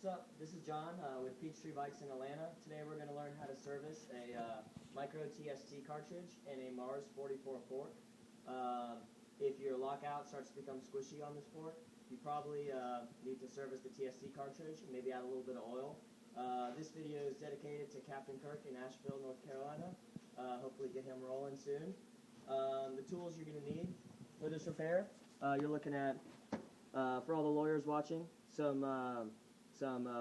What's up? This is John with Peachtree Bikes in Atlanta. Today we're going to learn how to service a Micro TST cartridge and a Mars 44 fork. If your lockout starts to become squishy on this fork, you probably need to service the TST cartridge and maybe add a little bit of oil. This video is dedicated to Captain Kirk in Asheville, North Carolina. Hopefully get him rolling soon. The tools you're going to need for this repair, you're looking at, for all the lawyers watching, some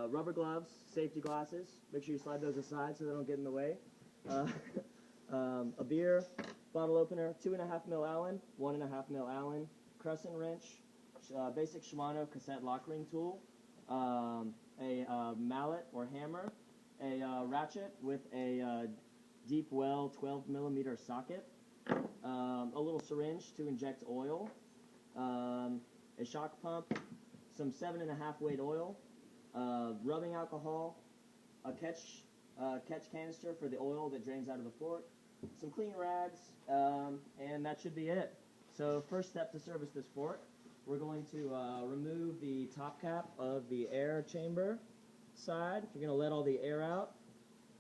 rubber gloves, safety glasses. Make sure you slide those aside so they don't get in the way. A beer bottle opener, 2.5 mil Allen, 1.5 mil Allen, crescent wrench, basic Shimano cassette lock ring tool, a mallet or hammer, a ratchet with a deep well 12 millimeter socket, a little syringe to inject oil, a shock pump, some 7.5 weight oil, rubbing alcohol, a catch canister for the oil that drains out of the fork, some clean rags, and that should be it. So first step to service this fork, we're going to remove the top cap of the air chamber side. You're going to let all the air out.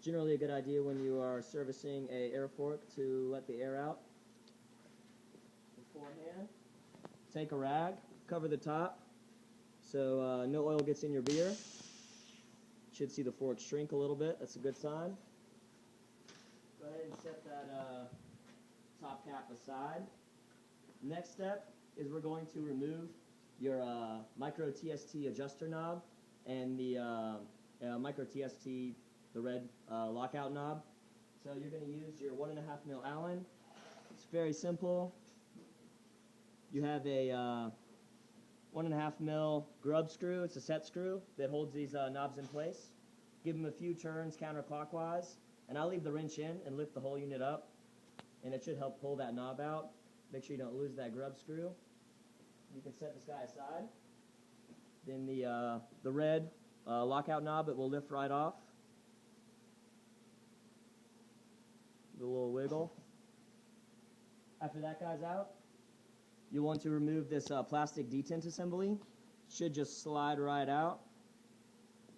Generally a good idea when you are servicing a air fork to let the air out beforehand. Take a rag, cover the top so no oil gets in your beer. Should see the fork shrink a little bit. That's a good sign. Go ahead and set that top cap aside. Next step is we're going to remove your Micro TST adjuster knob and the Micro TST, the red lockout knob. So you're going to use your 1.5 mil Allen. It's very simple. You have a 1.5 mil grub screw. It's a set screw that holds these knobs in place. Give them a few turns counterclockwise, and I'll leave the wrench in and lift the whole unit up, and it should help pull that knob out. Make sure you don't lose that grub screw. You can set this guy aside. Then the red lockout knob, it will lift right off. Give it a little wiggle. After that guy's out, you'll want to remove this plastic detent assembly. Should just slide right out.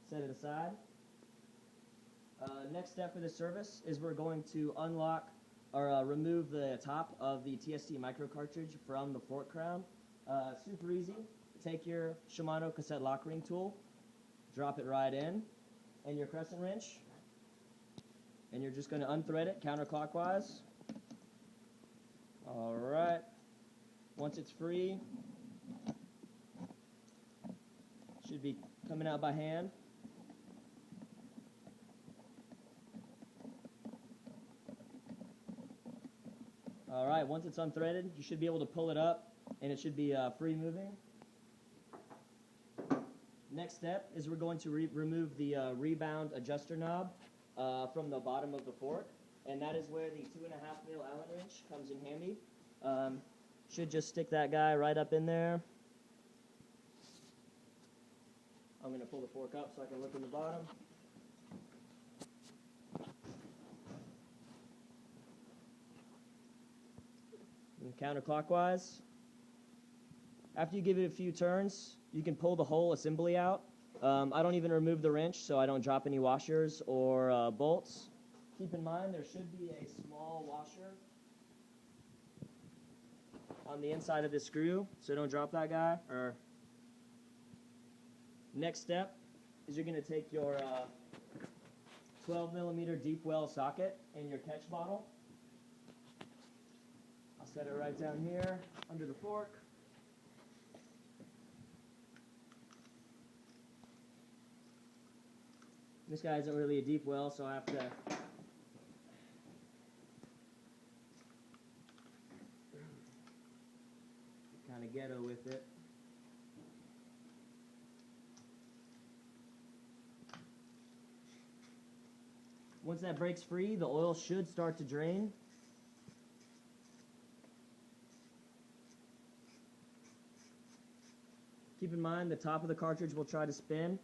Set it aside. Next step for this service is we're going to unlock or remove the top of the TST Micro cartridge from the fork crown. Super easy. Take your Shimano cassette lock ring tool, drop it right in, and your crescent wrench, and you're just going to unthread it counterclockwise. All right. Once it's free, should be coming out by hand. All right, once it's unthreaded, you should be able to pull it up, and it should be free moving. Next step is we're going to remove the rebound adjuster knob from the bottom of the fork, and that is where the 2.5 mil Allen wrench comes in handy. Should just stick that guy right up in there. I'm going to pull the fork up so I can look in the bottom. And counterclockwise. After you give it a few turns, you can pull the whole assembly out. I don't even remove the wrench so I don't drop any washers or bolts. Keep in mind there should be a small washer on the inside of this screw, so don't drop that guy. Next step is you're going to take your 12 millimeter deep well socket and your catch bottle. I'll set it right down here under the fork. This guy isn't really a deep well, so I have to kind of ghetto with it. Once that breaks free, the oil should start to drain. Keep in mind the top of the cartridge will try to spin,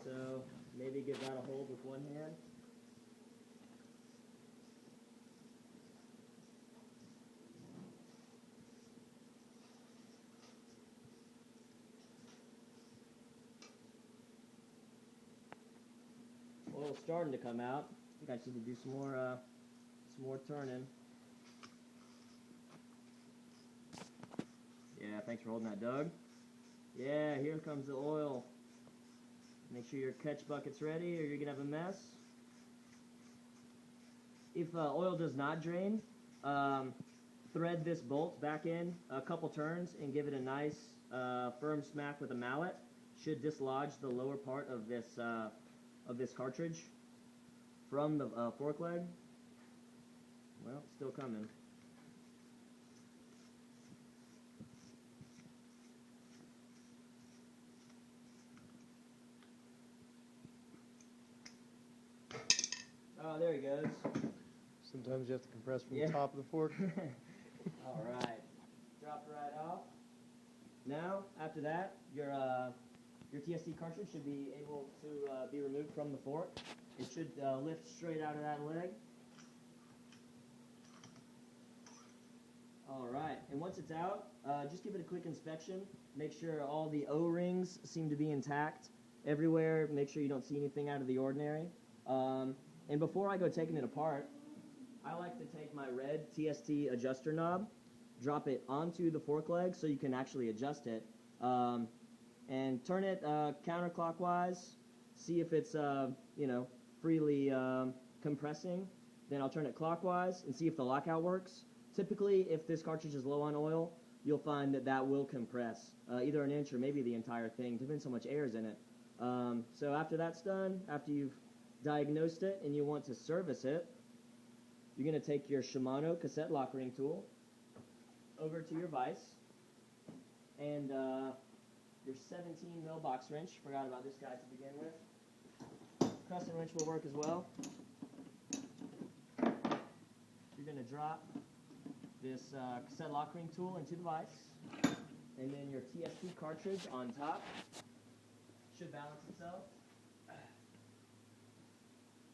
so maybe give that a hold with one hand. Oil's starting to come out. I think I just need to do some more turning. Yeah, thanks for holding that, Doug. Yeah, here comes the oil. Make sure your catch bucket's ready or you're gonna have a mess. If oil does not drain, thread this bolt back in a couple turns and give it a nice firm smack with a mallet. Should dislodge the lower part of this cartridge from the fork leg. Well, it's still coming. Oh, there he goes. Sometimes you have to compress from the top of the fork. All right, dropped right off. Now, after that, your TST cartridge should be able to be removed from the fork. It should lift straight out of that leg. All right, and once it's out, just give it a quick inspection. Make sure all the O-rings seem to be intact everywhere. Make sure you don't see anything out of the ordinary. And before I go taking it apart, I like to take my red TST adjuster knob, drop it onto the fork leg so you can actually adjust it, and turn it counterclockwise. See if it's freely compressing. Then I'll turn it clockwise and see if the lockout works. Typically, if this cartridge is low on oil, you'll find that will compress either an inch or maybe the entire thing, depends how much air is in it. So after that's done, after you've diagnosed it and you want to service it, you're going to take your Shimano cassette lock ring tool over to your vise and your 17mm box wrench. Forgot about this guy to begin with. Crescent wrench will work as well. You're going to drop this cassette lock ring tool into the vise, and then your TST cartridge on top should balance itself.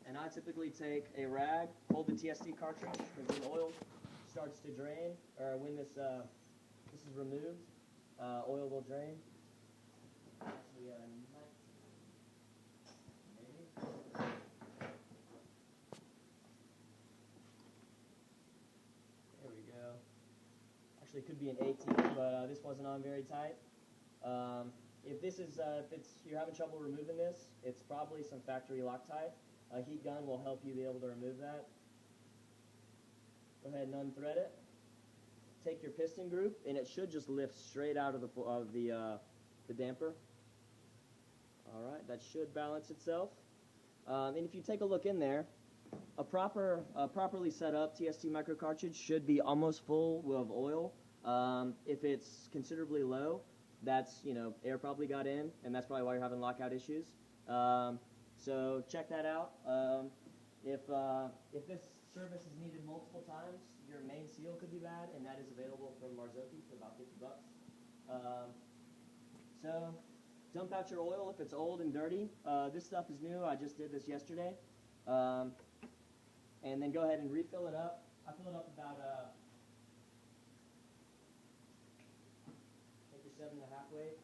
And I typically take a rag, hold the TST cartridge, because when the oil starts to drain, or when this is removed, oil will drain. Actually, maybe. There we go. Actually, it could be an 18, but this wasn't on very tight. If you're having trouble removing this, it's probably some factory Loctite. A heat gun will help you be able to remove that. Go ahead and unthread it. Take your piston group, and it should just lift straight out of the damper. All right, that should balance itself. And if you take a look in there, a properly set up TST micro cartridge should be almost full of oil. If it's considerably low, that's air probably got in, and that's probably why you're having lockout issues. So check that out. If this service is needed multiple times, your main seal could be bad, and that is available from Marzocchi for about $50. So dump out your oil if it's old and dirty. This stuff is new. I just did this yesterday. And then go ahead and refill it up. I fill it up about take your 7.5 weight.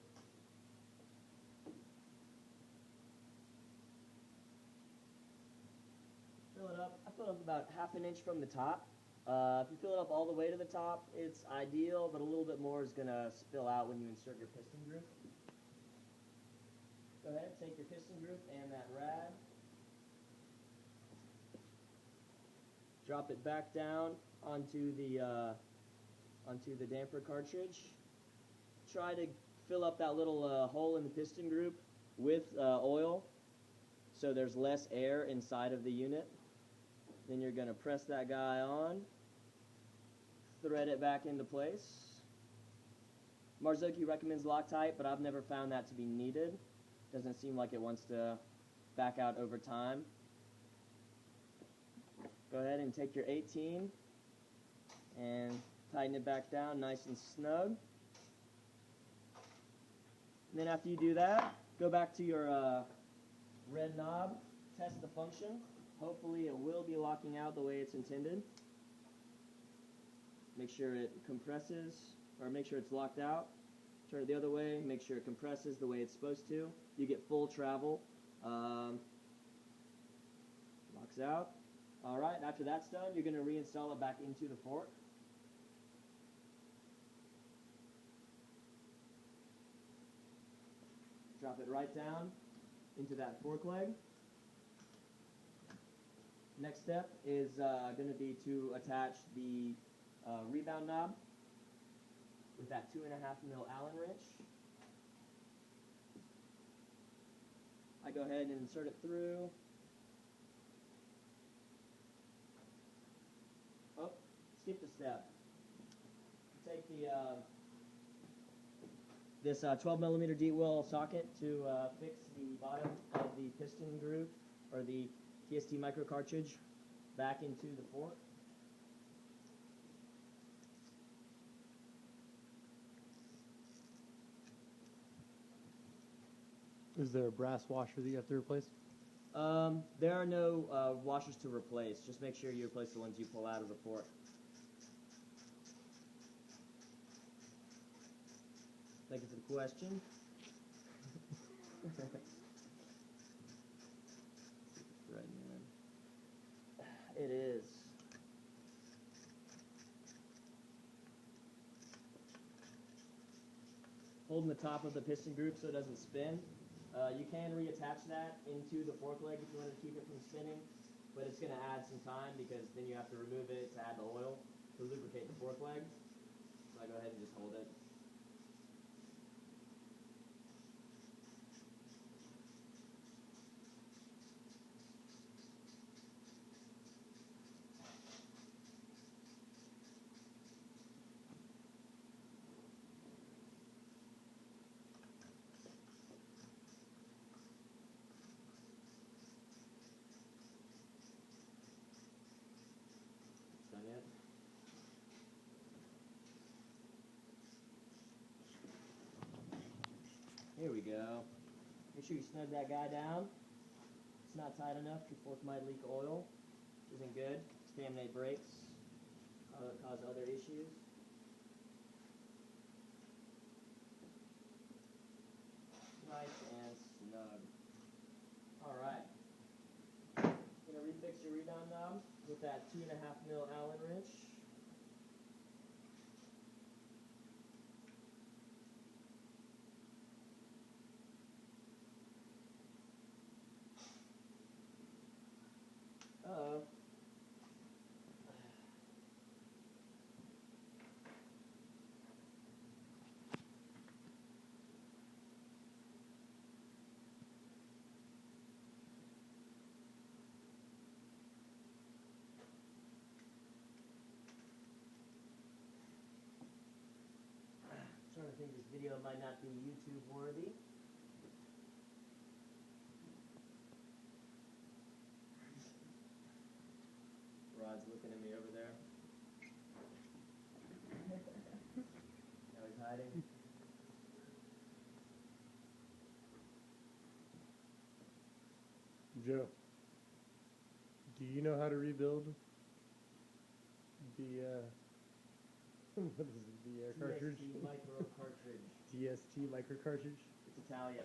Fill it up. I fill it up about ½ an inch from the top. If you fill it up all the way to the top, it's ideal, but a little bit more is going to spill out when you insert your piston group. Go ahead, take your piston group and that rad. Drop it back down onto the damper cartridge. Try to fill up that little hole in the piston group with oil so there's less air inside of the unit. Then you're going to press that guy on, thread it back into place. Marzocchi recommends Loctite, but I've never found that to be needed. Doesn't seem like it wants to back out over time. Go ahead and take your 18 and tighten it back down nice and snug. And then after you do that, go back to your red knob, test the function. Hopefully it will be locking out the way it's intended. Make sure it compresses, or make sure it's locked out. Turn it the other way, make sure it compresses the way it's supposed to. You get full travel. works out. All right, after that's done, you're going to reinstall it back into the fork. Drop it right down into that fork leg. Next step is going to be to attach the rebound knob with that 2.5 mil Allen wrench. I go ahead and insert it through. Oh, skipped a step. Take the this 12 millimeter deep well socket to fix the bottom of the piston groove or the TST Micro cartridge back into the fork. Is there a brass washer that you have to replace? There are no washers to replace. Just make sure you replace the ones you pull out of the fork. Thank you for the question. It is. Holding the top of the piston group so it doesn't spin. You can reattach that into the fork leg if you want to keep it from spinning, but it's going to add some time because then you have to remove it to add the oil to lubricate the fork leg. So I go ahead and just hold it. Done yet? Here we go. Make sure you snug that guy down. If it's not tight enough, your fork might leak oil, which isn't good. Contaminate brakes, cause other issues. Nice and snug. Alright. Gonna refix your rebound knob with that 2.5 mil Allen wrench. Uh-oh. Trying to think this video might not be YouTube worthy. Rod's looking at me over there. Now he's hiding. Joe, do you know how to rebuild the what is it? The cartridge? TST Micro cartridge. TST Micro cartridge. It's Italian.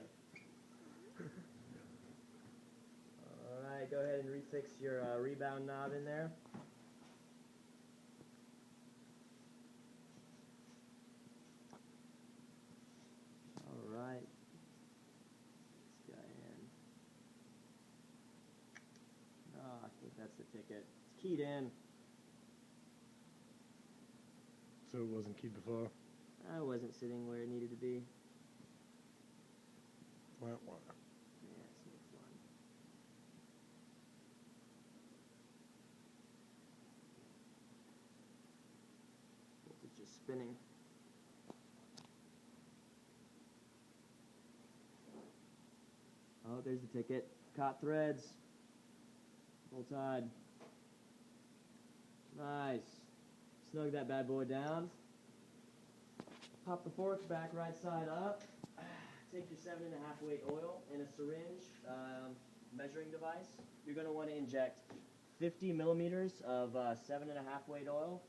Alright, go ahead and refix your rebound knob in there. Alright. This guy in. Oh, I think that's the ticket. It's keyed in. So it wasn't keyed before? I wasn't sitting where it needed to be. Wah, wah. Yeah, it's no fun. It's just spinning. Oh, there's the ticket. Caught threads. Full tide. Nice. Snug that bad boy down. Pop the fork back right side up. Take your 7.5 weight oil and a syringe measuring device. You're going to want to inject 50 millimeters of 7.5 weight oil.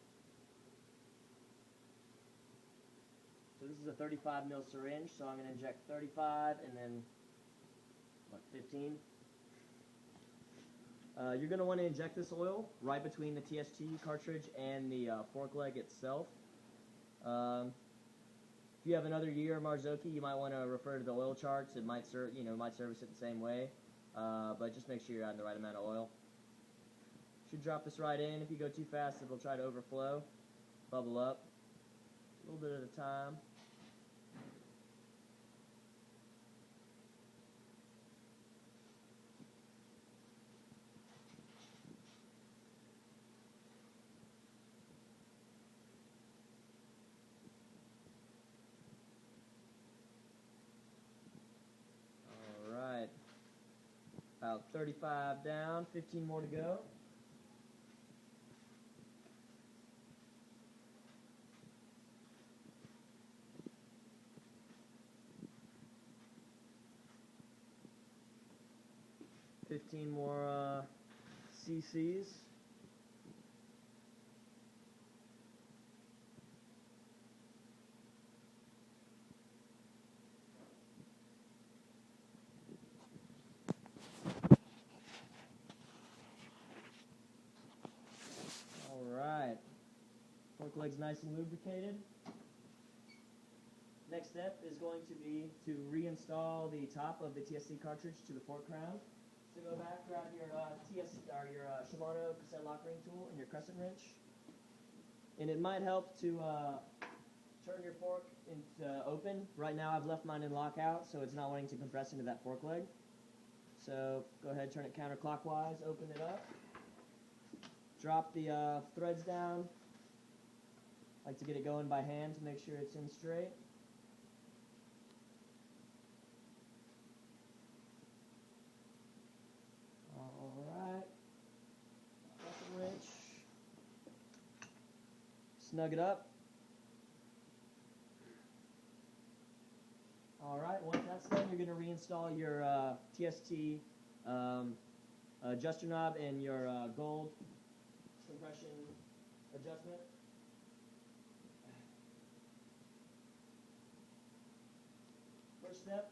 So this is a 35 mil syringe, so I'm going to inject 35 and then, what, 15? You're going to want to inject this oil right between the TST cartridge and the fork leg itself. If you have another year Marzocchi, you might want to refer to the oil charts. It might service it the same way, but just make sure you're adding the right amount of oil. Should drop this right in. If you go too fast, it'll try to overflow, bubble up. A little bit at a time. Alright. About 35 down, 15 more to go. Fifteen more cc's. Alright. Fork leg's nice and lubricated. Next step is going to be to reinstall the top of the TST cartridge to the fork crown. So go back, grab your Shimano cassette lock ring tool and your crescent wrench. And it might help to turn your fork into open. Right now I've left mine in lockout, so it's not wanting to compress into that fork leg. So go ahead, turn it counterclockwise, open it up. Drop the threads down. I like to get it going by hand to make sure it's in straight. Alright. Crescent wrench. Snug it up. Alright, once that's done, you're going to reinstall your TST adjuster knob and your gold compression adjustment. First step,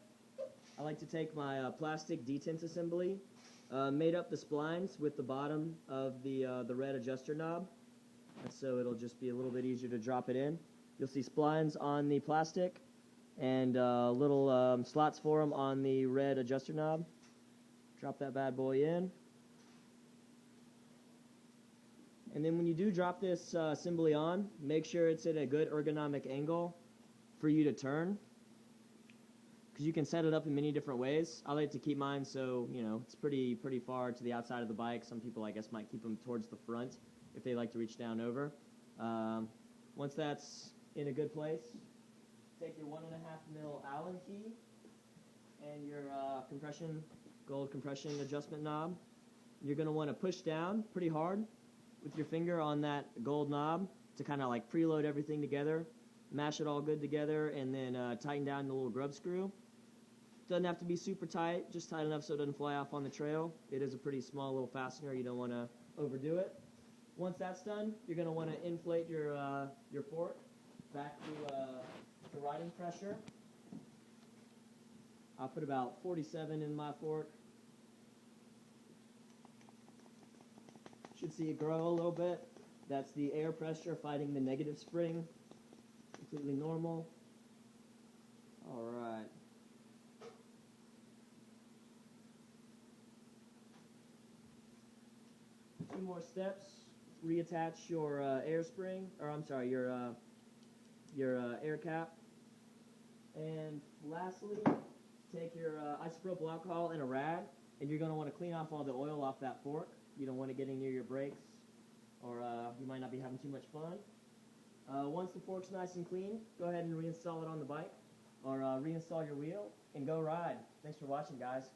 I like to take my plastic detent assembly, made up the splines with the bottom of the red adjuster knob, and so it'll just be a little bit easier to drop it in. You'll see splines on the plastic and little slots for them on the red adjuster knob. Drop that bad boy in. And then when you do drop this assembly on, make sure it's at a good ergonomic angle for you to turn, because you can set it up in many different ways. I like to keep mine so, it's pretty far to the outside of the bike. Some people, I guess, might keep them towards the front if they like to reach down over. Once that's in a good place, take your 1.5 mil Allen key and your gold compression adjustment knob. You're going to want to push down pretty hard with your finger on that gold knob to kind of like preload everything together, mash it all good together, and then tighten down the little grub screw. Doesn't have to be super tight, just tight enough so it doesn't fly off on the trail. It is a pretty small little fastener. You don't want to overdo it. Once that's done, you're going to want to inflate your fork back to riding pressure. I'll put about 47 in my fork. Should see it grow a little bit. That's the air pressure fighting the negative spring. Completely normal. Alright. Two more steps. Reattach your air spring, or I'm sorry, your air cap. And lastly, take your isopropyl alcohol and a rag, and you're going to want to clean off all the oil off that fork. You don't want it getting near your brakes, or you might not be having too much fun. Once the fork's nice and clean, go ahead and reinstall it on the bike, or reinstall your wheel, and go ride. Thanks for watching, guys.